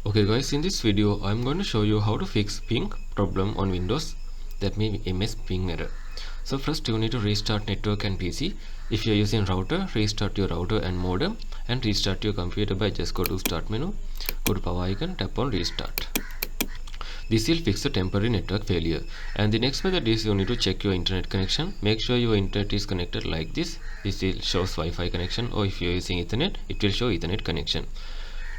Okay guys, in this video I'm going to show you how to fix ping problem on Windows, that means MS ping error. So first you need to restart network and PC. If you are using router, restart your router and modem and restart your computer by just go to start menu, go to power icon, tap on restart. This will fix the temporary network failure. And the next method is you need to check your internet connection. Make sure your internet is connected like this. This will shows Wi-Fi connection, or if you are using Ethernet, it will show Ethernet connection.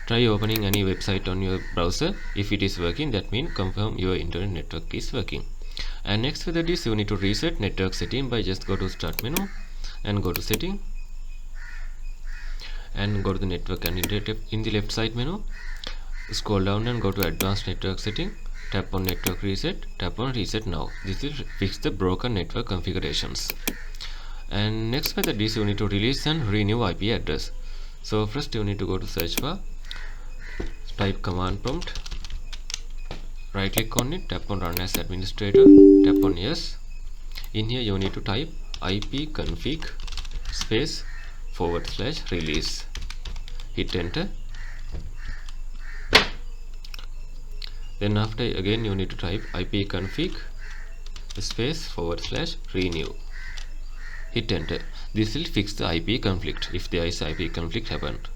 Try opening any website on your browser. If it is working, that means confirm your internet network is working. And next method is you need to reset network setting by just go to start menu and go to setting and go to the network and internet in the left side menu. Scroll down and go to advanced network setting. Tap on network reset, tap on reset now. This will fix the broken network configurations. And next method is you need to release and renew IP address. So first you need to go to search bar, type command prompt, right click on it, tap on run as administrator, tap on yes. In here you need to type ipconfig space / release, hit enter. Then after again you need to type ipconfig space / renew, hit enter. This will fix the IP conflict if there is IP conflict happened.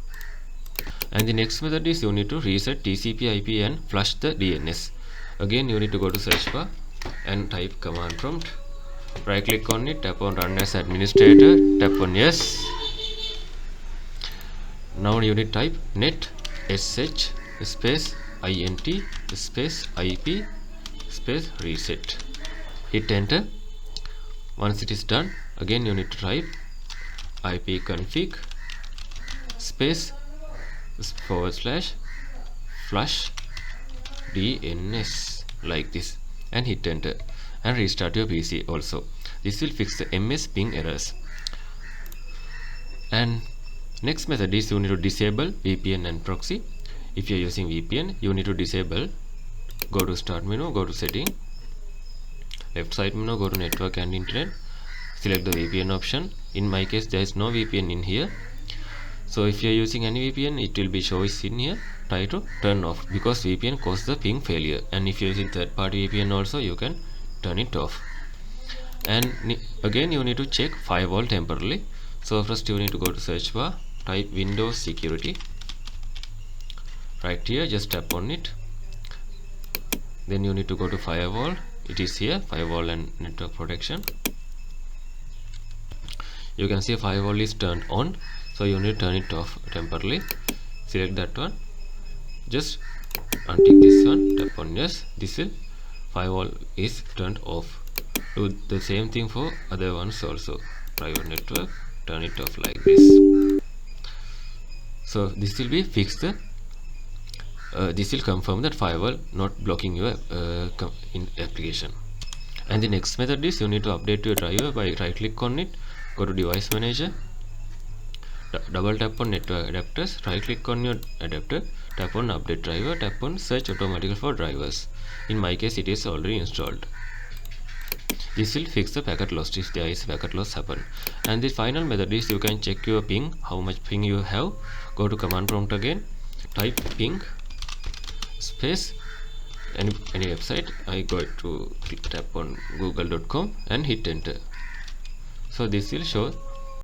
And the next method is you need to reset TCP IP and flush the DNS. Again you need to go to search bar and type command prompt, right click on it, tap on run as administrator, tap on yes. Now you need to type net sh space int space IP space reset, hit enter. Once it is done, again you need to type ipconfig space / flush DNS like this and hit enter, and restart your PC also. This will fix the MS ping errors. And next method is you need to disable VPN and proxy. If you are using VPN, you need to disable. Go to start menu, go to setting, left side menu, go to network and internet, select the VPN option. In my case there is no VPN in here, so if you are using any VPN, it will be shows in here. Try to turn off, because VPN causes the ping failure, and if you are using third party VPN also, you can turn it off. And again you need to check firewall temporarily. So first you need to go to search bar, type Windows security, right here just tap on it. Then you need to go to firewall, it is here, firewall and network protection. You can see firewall is turned on, so you need to turn it off temporarily. Select that one, just untick this one, tap on yes. This will firewall is turned off. Do the same thing for other ones also. Private network, turn it off like this. So this will be fixed. This will confirm that firewall not blocking your in application. And the next method is you need to update your driver by right click on it, go to device manager, double tap on network adapters, right click on your adapter, tap on update driver, tap on search automatically for drivers. In my case it is already installed. This will fix the packet loss if there is packet loss happen. And the final method is you can check your ping, how much ping you have. Go to command prompt again, type ping space any website. I go to tap on google.com and hit enter. So this will show